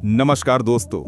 नमस्कार दोस्तों,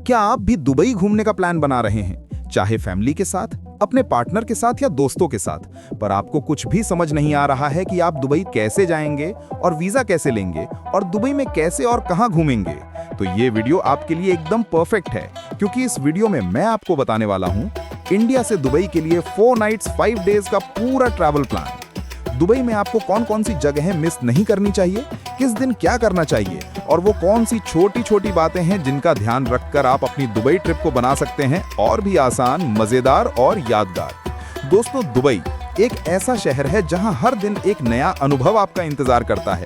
क्या आप भी दुबई घूमने का प्लान बना रहे हैं, चाहे फैमिली के साथ, अपने पार्टनर के साथ या दोस्तों के साथ, पर आपको कुछ भी समझ नहीं आ रहा है कि आप दुबई कैसे जाएंगे और वीजा कैसे लेंगे और दुबई में कैसे और कहां घूमेंगे? तो ये वीडियो आपके लिए एकदम परफेक्ट है, क्योंकि इस वीडियो में मैं आपको बताने वाला हूं इंडिया से दुबई के लिए 4 नाइट्स 5 डेज का पूरा ट्रैवल प्लान। दुबई में आपको कौन कौन सी जगहें मिस नहीं करनी चाहिए, किस दिन क्या करना चाहिए और वो कौन सी छोटी छोटी बातें हैं जिनका ध्यान रखकर आप अपनी दुबई ट्रिप को बना सकते हैं और भी आसान, मजेदार और यादगार। दोस्तों, दुबई एक ऐसा शहर है जहां हर दिन एक नया अनुभव आपका इंतजार करता है।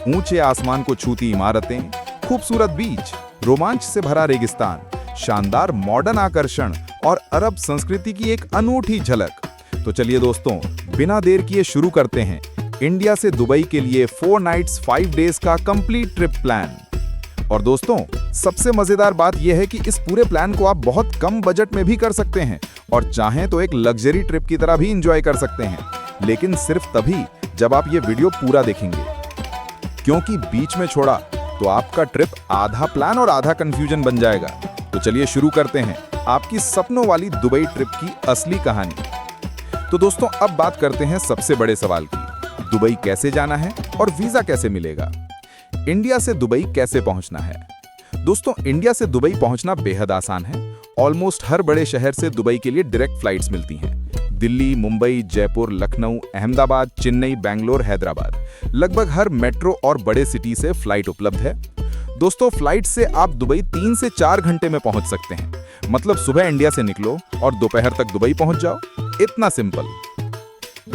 ऊंचे आसमान को छूती इमारतें, खूबसूरत बीच, रोमांच से भरा रेगिस्तान, शानदार मॉडर्न आकर्षण और अरब संस्कृति की एक अनूठी झलक। तो चलिए दोस्तों, बिना देर किए शुरू करते हैं इंडिया से दुबई के लिए 4 नाइट्स 5 डेज का कंप्लीट ट्रिप प्लान। और दोस्तों, सबसे मजेदार बात यह है कि इस पूरे प्लान को आप बहुत कम बजट में भी कर सकते हैं और चाहें तो एक लग्जरी ट्रिप की तरह भी एंजॉय कर सकते हैं, लेकिन सिर्फ तभी जब आप ये वीडियो पूरा देखेंगे, क्योंकि बीच में छोड़ा तो आपका ट्रिप आधा प्लान और आधा कंफ्यूजन बन जाएगा। तो चलिए शुरू करते हैं आपकी सपनों वाली दुबई ट्रिप की असली कहानी। तो दोस्तों, अब बात करते हैं सबसे बड़े सवाल की, दुबई कैसे जाना है और वीजा कैसे मिलेगा? इंडिया से दुबई कैसे पहुंचना है? दोस्तों, इंडिया से दुबई पहुंचना बेहद आसान है। ऑलमोस्ट हर बड़े शहर से दुबई के लिए डायरेक्ट फ्लाइट्स मिलती हैं। दिल्ली, मुंबई, जयपुर, लखनऊ, अहमदाबाद, चेन्नई, बेंगलोर, हैदराबाद, लगभग हर मेट्रो और बड़े सिटी से फ्लाइट उपलब्ध है। दोस्तों, फ्लाइट से आप दुबई 3 से 4 घंटे में पहुंच सकते हैं। मतलब सुबह इंडिया से निकलो और दोपहर तक दुबई पहुंच जाओ, इतना सिंपल।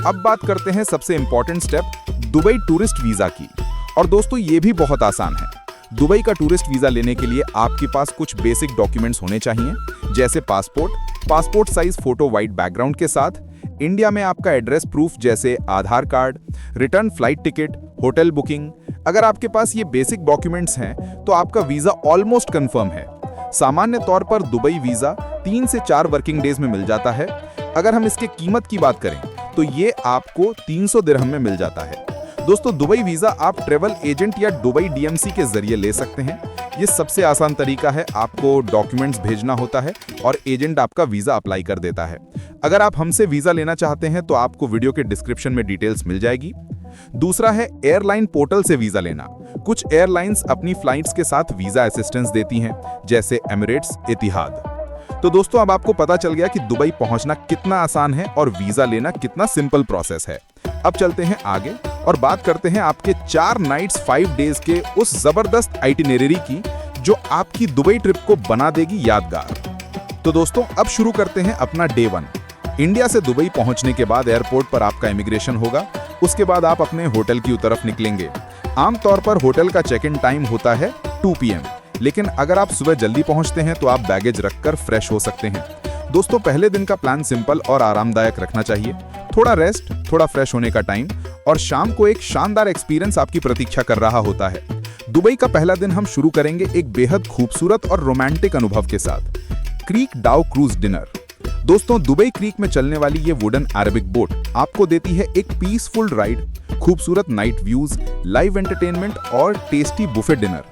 अब बात करते हैं सबसे important step, Dubai tourist visa की। और दोस्तों, ये भी बहुत आसान है। दुबई का टूरिस्ट वीजा लेने के लिए आपके पास कुछ बेसिक डॉक्यूमेंट्स होने चाहिए, जैसे passport size photo white background के साथ, इंडिया में आपका एड्रेस प्रूफ जैसे Aadhaar card, return flight ticket, hotel booking. अगर आपके पास ये बेसिक डॉक्यूमेंट्स हैं तो आपका वीजा ऑलमोस्ट कंफर्म है। सामान्य तौर पर दुबई वीजा 3 से 4 वर्किंग डेज में मिल जाता है। अगर हम इसके कीमत की बात करें तो ये आपको 300 दिरहम में मिल जाता है। दोस्तों, दुबई वीजा आप ट्रेवल एजेंट या दुबई डीएमसी के जरिए ले सकते हैं। ये सबसे आसान तरीका है। आपको डॉक्यूमेंट्स भेजना होता है और एजेंट आपका वीजा अप्लाई कर देता है। अगर आप हमसे वीजा लेना चाहते हैं तो आपको वीडियो के डिस्क्रिप्शन में डिटेल्स मिल जाएगी। दूसरा है एयरलाइन पोर्टल से वीजा लेना। कुछ एयरलाइंस अपनी फ्लाइट्स के साथ वीजा असिस्टेंस देती हैं, जैसे एमिरेट्स, एतिहाद। तो दोस्तों, अब आपको पता चल गया कि दुबई पहुंचना कितना आसान है और वीजा लेना कितना सिंपल प्रोसेस है। अब चलते हैं आगे और बात करते हैं आपके 4 नाइट्स 5 डेज के उस जबरदस्त आइटिनरी की जो आपकी दुबई ट्रिप को बना देगी यादगार। तो दोस्तों, अब शुरू करते हैं अपना डे 1। इंडिया से दुबई पहुंचने के बाद एयरपोर्ट पर आपका इमिग्रेशन होगा। उसके बाद आप अपने होटल की तरफ निकलेंगे। आमतौर पर होटल का चेक इन टाइम होता है 2 PM, लेकिन अगर आप सुबह जल्दी पहुंचते हैं तो आप बैगेज रखकर फ्रेश हो सकते हैं। दोस्तों, पहले दिन का प्लान सिंपल और आरामदायक रखना चाहिए। थोड़ा रेस्ट, थोड़ा फ्रेश होने का टाइम और शाम को एक शानदार एक्सपीरियंस आपकी प्रतीक्षा कर रहा होता है। दुबई का पहला दिन हम शुरू करेंगे एक बेहद खूबसूरत और रोमांटिक अनुभव के साथ, क्रीक डाउ क्रूज डिनर। दोस्तों, दुबई क्रीक में चलने वाली ये वुडन अरेबिक बोट आपको देती है एक पीसफुल राइड, खूबसूरत नाइट व्यूज, लाइव एंटरटेनमेंट और टेस्टी बुफे डिनर।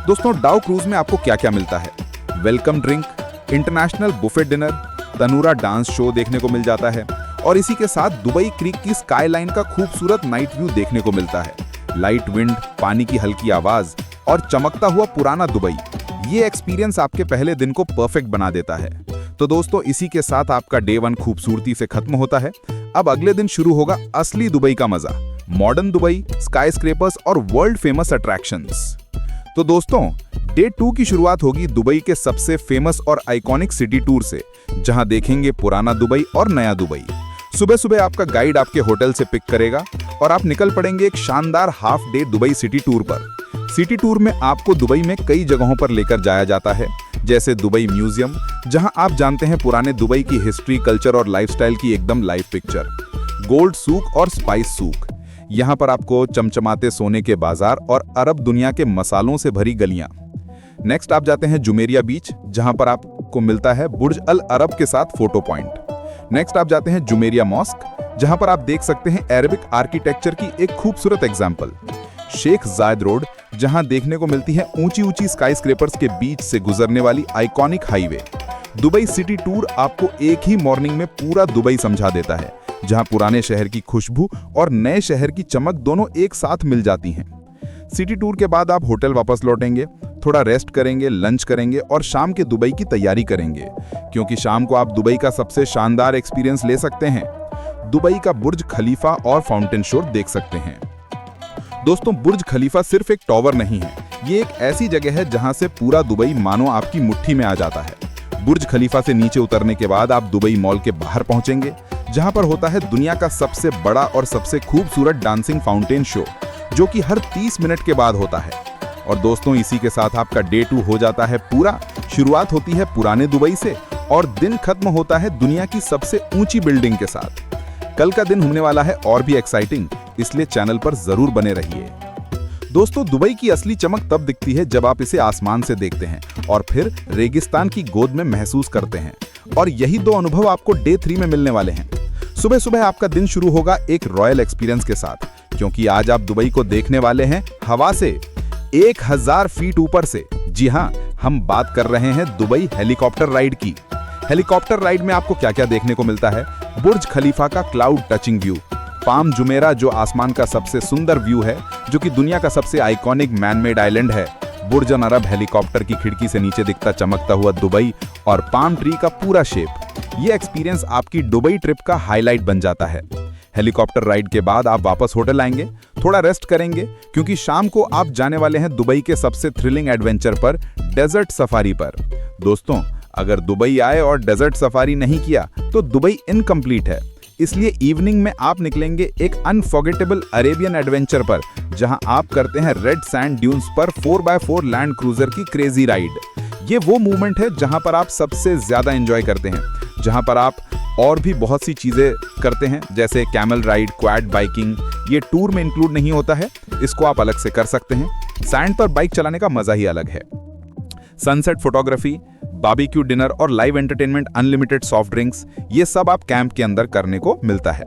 दोस्तों, डाउ क्रूज में आपको क्या क्या मिलता है? Welcome drink, international buffet dinner, tanoura dance show देखने को मिल जाता है और इसी के साथ दुबई क्रीक की स्काईलाइन का खूबसूरत नाइट व्यू देखने को मिलता है। लाइट विंड, पानी की हल्की आवाज और चमकता हुआ पुराना दुबई, ये एक्सपीरियंस आपके पहले दिन को परफेक्ट बना देता है। तो दोस्तों, इसी के साथ आपका डे 1 खूबसूरती से खत्म होता है। अब अगले दिन शुरू होगा असली दुबई का मजा, मॉडर्न दुबई, स्काई स्क्रैपर्स और वर्ल्ड फेमस अट्रैक्शंस। तो दोस्तों, डे 2 की शुरुआत होगी दुबई के सबसे फेमस और आइकॉनिक सिटी टूर से, जहां देखेंगे पुराना दुबई और नया दुबई। सुबह सुबह आपका गाइड आपके होटल से पिक करेगा और आप निकल पड़ेंगे एक शानदार half day Dubai city tour पर। सिटी टूर में आपको दुबई में कई जगहों पर लेकर जाया जाता है, जैसे दुबई म्यूजियम, जहां आप जानते हैं पुराने दुबई की हिस्ट्री, कल्चर और लाइफस्टाइल की एकदम लाइव पिक्चर। गोल्ड सूक और स्पाइस सूक, यहाँ पर आपको चमचमाते सोने के बाजार और अरब दुनिया के मसालों से भरी गलियां। नेक्स्ट आप जाते हैं जुमेरिया बीच, जहां पर आपको मिलता है बुर्ज अल अरब के साथ फोटो पॉइंट। नेक्स्ट आप जाते हैं जुमेरिया मॉस्क, जहां पर आप देख सकते हैं अरेबिक आर्किटेक्चर की एक खूबसूरत एग्जाम्पल। शेख जायद रोड, जहां देखने को मिलती है ऊंची ऊंची स्काईस्क्रेपर्स के बीच से गुजरने वाली iconic highway. Dubai city tour आपको एक ही मॉर्निंग में पूरा दुबई समझा देता है, जहां पुराने शहर की खुशबू और नए शहर की चमक दोनों एक साथ मिल जाती हैं। सिटी टूर के बाद आप होटल वापस लौटेंगे, थोड़ा रेस्ट करेंगे, लंच करेंगे और शाम के दुबई की तैयारी करेंगे, क्योंकि शाम को आप दुबई का सबसे शानदार एक्सपीरियंस ले सकते हैं। दुबई का बुर्ज खलीफा और फाउंटेन शो देख सकते हैं। दोस्तों, बुर्ज खलीफा सिर्फ एक टॉवर नहीं है, ये एक ऐसी जगह है जहां से पूरा दुबई मानो आपकी मुट्ठी में आ जाता है। बुर्ज खलीफा से नीचे उतरने के बाद आप दुबई मॉल के बाहर पहुंचेंगे, जहां पर होता है दुनिया का सबसे बड़ा और सबसे खूबसूरत डांसिंग फाउंटेन शो, जो कि हर 30 मिनट के बाद होता है। और दोस्तों, इसी के साथ आपका डे 2 हो जाता है पूरा। शुरुआत होती है पुराने दुबई से और दिन खत्म होता है दुनिया की सबसे ऊंची बिल्डिंग के साथ। कल का दिन होने वाला है और भी एक्साइटिंग, इसलिए चैनल पर जरूर बने रहिए। दोस्तों, दुबई की असली चमक तब दिखती है जब आप इसे आसमान से देखते हैं और फिर रेगिस्तान की गोद में महसूस करते हैं। और यही दो अनुभव आपको डे 3 में मिलने वाले हैं। सुबह सुबह आपका दिन शुरू होगा एक रॉयल एक्सपीरियंस के साथ, क्योंकि आज आप दुबई को देखने वाले हैं हवा से, 1000 फीट ऊपर से। जी हाँ, हम बात कर रहे हैं दुबई हेलीकॉप्टर राइड की। हेलीकॉप्टर राइड में आपको क्या क्या देखने को मिलता है? बुर्ज खलीफा का cloud touching view, palm Jumeirah जो आसमान का सबसे सुंदर व्यू है, जो कि दुनिया का सबसे आइकॉनिक मैनमेड आइलैंड है, बुर्ज अल अरब हेलीकॉप्टर की खिड़की से नीचे दिखता चमकता हुआ दुबई और पाम ट्री का पूरा शेप। ये एक्सपीरियंस आपकी दुबई ट्रिप का हाईलाइट बन जाता है। हेलीकॉप्टर राइड के बाद आप वापस होटल आएंगे, थोड़ा रेस्ट करेंगे, क्योंकि शाम को आप जाने वाले हैं दुबई के सबसे थ्रिलिंग एडवेंचर पर, डेजर्ट सफारी पर। दोस्तों, अगर दुबई आए और डेजर्ट सफारी नहीं किया तो दुबई इनकम्प्लीट है। इसलिए इवनिंग में आप निकलेंगे एक अनफॉरगेटेबल अरेबियन एडवेंचर पर, जहां आप करते हैं रेड सैंड ड्यून्स पर 4x4 लैंड क्रूजर की क्रेजी राइड। ये वो मूवमेंट है जहां पर आप सबसे ज्यादा एंजॉय करते हैं, जहां पर आप और भी बहुत सी चीजें करते हैं, जैसे कैमल राइड, क्वाड बाइकिंग। ये टूर में इंक्लूड नहीं होता है, इसको आप अलग से कर सकते हैं। सैंड पर बाइक चलाने का मजा ही अलग है। सनसेट फोटोग्राफी, बारबेक्यू डिनर और live entertainment, unlimited soft drinks, ये सब आप कैंप के अंदर करने को मिलता है।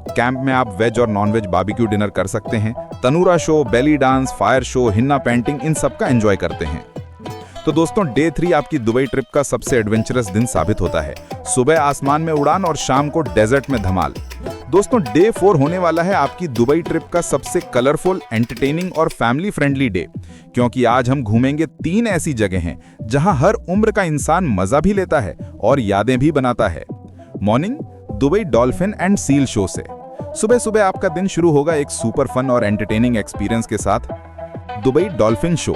कैंप में आप वेज और नॉन वेज बारबेक्यू डिनर कर सकते हैं। Tanoura show, belly dance, fire show, henna painting, इन सब का एंजॉय करते हैं। तो दोस्तों, डे 3 आपकी दुबई ट्रिप का सबसे एडवेंचरस दिन साबित होता है। सुबह आसमान में उड़ान और शाम को डेजर्ट में धमाल। दोस्तों, डे 4 होने वाला है आपकी दुबई ट्रिप का सबसे कलरफुल, एंटरटेनिंग और फैमिली फ्रेंडली डे, क्योंकि आज हम घूमेंगे 3 ऐसी जगह हैं जहां हर उम्र का इंसान मजा भी लेता है और यादें भी बनाता है। Morning, Dubai dolphin and seal show से। सुबह सुबह आपका दिन शुरू होगा एक सुपर फन और एंटरटेनिंग एक्सपीरियंस के साथ, दुबई डॉल्फिन शो।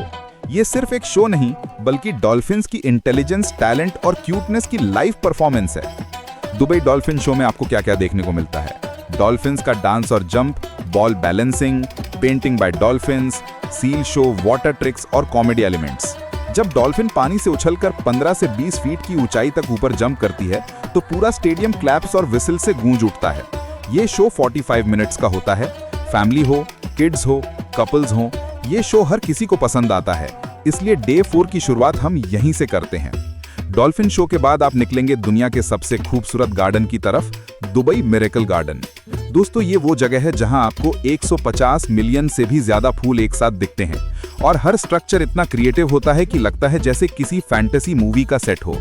ये सिर्फ एक शो नहीं, बल्कि डॉल्फिन्स की इंटेलिजेंस, टैलेंट और क्यूटनेस की लाइव परफॉर्मेंस है। दुबई डॉल्फिन शो में आपको क्या क्या देखने को मिलता है? डॉल्फिन्स का डांस और jump, ball balancing, painting bye dolphins, seal show, water tricks और कॉमेडी एलिमेंट्स। जब डॉल्फिन पानी से उछलकर 15 से 20 फीट की ऊंचाई तक ऊपर जंप करती है, तो पूरा स्टेडियम क्लैप्स और विसिल से गूंज उठता है। ये शो 45 मिनट्स का होता है। फैमिली हो, किड्स हो, कपल्स हो, ये शो हर किसी को पसंद आता है। इसलिए डे 4 की शुरुआत हम यहीं से करते हैं। डॉल्फिन शो के बाद आप निकलेंगे दुनिया के सबसे खूबसूरत गार्डन की तरफ, दुबई मिरेकल गार्डन। दोस्तों, ये वो जगह है जहां आपको 150 मिलियन से भी ज्यादा फूल एक साथ दिखते हैं और हर स्ट्रक्चर इतना क्रिएटिव होता है कि लगता है जैसे किसी फैंटेसी मूवी का सेट हो।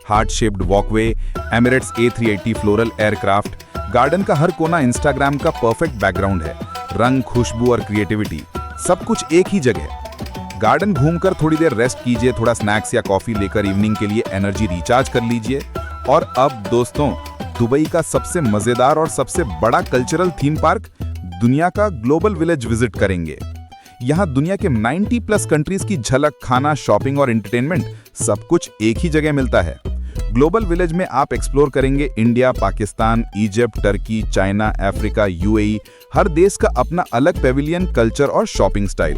Heart shaped walkway, Emirates A380 floral aircraft, garden का हर कोना इंस्टाग्राम का परफेक्ट बैकग्राउंड है। रंग, खुशबू और क्रिएटिविटी, सब कुछ एक ही जगह। गार्डन घूमकर थोड़ी देर रेस्ट कीजिए, थोड़ा स्नैक्स या कॉफी लेकर इवनिंग के लिए एनर्जी रिचार्ज कर लीजिए। और अब दोस्तों, दुबई का सबसे मजेदार और सबसे बड़ा कल्चरल थीम पार्क, दुनिया का ग्लोबल विलेज विजिट करेंगे। यहाँ दुनिया के 90+ कंट्रीज की झलक, खाना, शॉपिंग और एंटरटेनमेंट सब कुछ एक ही जगह मिलता है। ग्लोबल विलेज में आप एक्सप्लोर करेंगे India, Pakistan, Egypt, Turkey, China, Africa, UAE, हर देश का अपना अलग पेविलियन, कल्चर और शॉपिंग स्टाइल।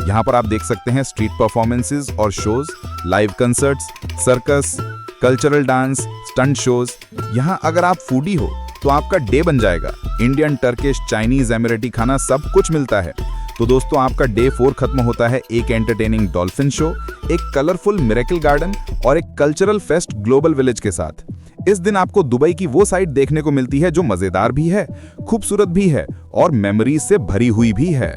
यहाँ पर आप देख सकते हैं स्ट्रीट परफॉर्मेंसेस और shows, live concerts, circus, cultural dance, stunt shows. यहाँ अगर आप फूडी हो तो आपका डे बन जाएगा। इंडियन, टर्किश, चाइनीज, एमिरेटी खाना सब कुछ मिलता है। तो दोस्तों, आपका डे 4 खत्म होता है एक एंटरटेनिंग डॉल्फिन शो, एक कलरफुल मिरेकल गार्डन और एक कल्चरल फेस्ट ग्लोबल विलेज के साथ। इस दिन आपको दुबई की वो साइड देखने को मिलती है जो मजेदार भी है, खूबसूरत भी है और मेमोरीज से भरी हुई भी है।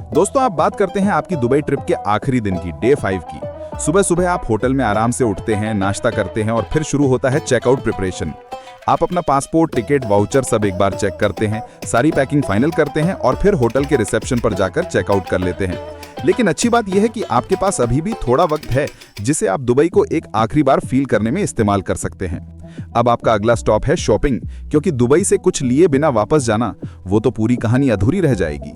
दोस्तों, आप बात करते हैं आपकी दुबई ट्रिप के आखिरी दिन की, डे 5 की। सुबह सुबह आप होटल में आराम से उठते हैं, नाश्ता करते हैं और फिर शुरू होता है चेकआउट प्रिपरेशन। आप अपना पासपोर्ट, टिकट, वाउचर सब एक बार चेक करते हैं, सारी पैकिंग फाइनल करते हैं और फिर होटल के रिसेप्शन पर जाकर चेकआउट कर लेते हैं। लेकिन अच्छी बात यह है कि आपके पास अभी भी थोड़ा वक्त है जिसे आप दुबई को एक आखिरी बार फील करने में इस्तेमाल कर सकते हैं। अब आपका अगला स्टॉप है शॉपिंग, क्योंकि दुबई से कुछ लिए बिना वापस जाना, वो तो पूरी कहानी अधूरी रह जाएगी।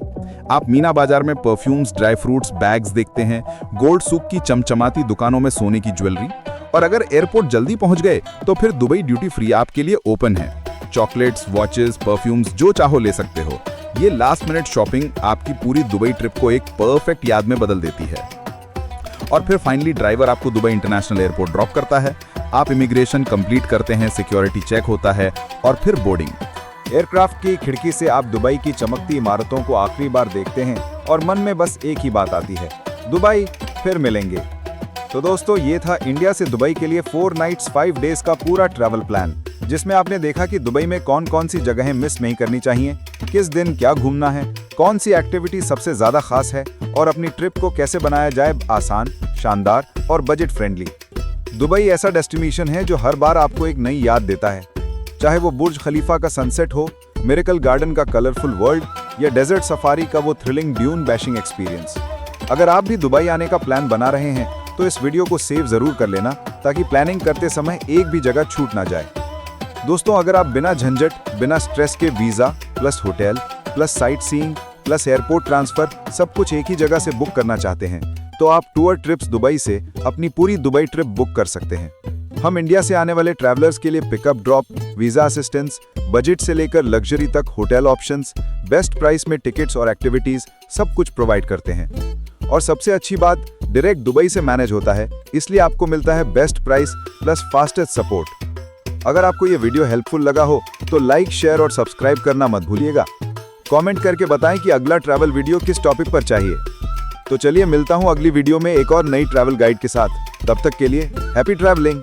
आप मीना बाजार में परफ्यूम्स, ड्राई फ्रूट्स, बैग्स देखते हैं, गोल्ड सूक की चमचमाती दुकानों में सोने की ज्वेलरी, और अगर एयरपोर्ट जल्दी पहुंच गए तो फिर दुबई ड्यूटी फ्री आपके लिए ओपन है। चॉकलेट्स, वॉचेस, परफ्यूम्स जो चाहो ले सकते हो। ये लास्ट मिनट शॉपिंग आपकी पूरी दुबई ट्रिप को एक परफेक्ट याद में बदल देती है। और फिर फाइनली ड्राइवर आपको दुबई इंटरनेशनल एयरपोर्ट ड्रॉप करता है। आप इमिग्रेशन कंप्लीट करते हैं, सिक्योरिटी चेक होता है और फिर बोर्डिंग। एयरक्राफ्ट की खिड़की से आप दुबई की चमकती इमारतों को आखिरी बार देखते हैं और मन में बस एक ही बात आती है, दुबई फिर मिलेंगे। तो दोस्तों, ये था इंडिया से दुबई के लिए 4 नाइट्स 5 डेज का पूरा ट्रैवल प्लान, जिसमें आपने देखा कि दुबई में कौन कौन सी जगहें मिस नहीं करनी चाहिए, किस दिन क्या घूमना है, कौन सी एक्टिविटी सबसे ज्यादा खास है और अपनी ट्रिप को कैसे बनाया जाए आसान, शानदार और बजट फ्रेंडली। दुबई ऐसा डेस्टिनेशन है जो हर बार आपको एक नई याद देता है, चाहे वो बुर्ज खलीफा का सनसेट हो, मिरेकल गार्डन का कलरफुल वर्ल्ड या डेजर्ट सफारी का वो थ्रिलिंग ड्यून बैशिंग एक्सपीरियंस। अगर आप भी दुबई आने का प्लान बना रहे हैं तो इस वीडियो को सेव जरूर कर लेना, ताकि प्लानिंग करते समय एक भी जगह छूट ना जाए। दोस्तों, अगर आप बिना झंझट, बिना स्ट्रेस के visa plus hotel plus sight seeing plus airport transfer सब कुछ एक ही जगह से बुक करना चाहते हैं, तो आप टूर ट्रिप्स दुबई से अपनी पूरी दुबई ट्रिप बुक कर सकते हैं। हम इंडिया से आने वाले ट्रैवलर्स के लिए pickup drop, visa assistance, budget से लेकर लग्जरी तक होटल ऑप्शंस, बेस्ट प्राइस में टिकट्स और एक्टिविटीज सब कुछ प्रोवाइड करते हैं। और सबसे अच्छी बात, डायरेक्ट दुबई से मैनेज होता है, इसलिए आपको मिलता है best price plus fastest support. अगर आपको ये वीडियो हेल्पफुल लगा हो तो लाइक, शेयर और सब्सक्राइब करना मत भूलिएगा। कमेंट करके बताएं कि अगला ट्रैवल वीडियो किस टॉपिक पर चाहिए। तो चलिए, मिलता हूं अगली वीडियो में एक और नई ट्रैवल गाइड के साथ। तब तक के लिए हैप्पी ट्रैवलिंग।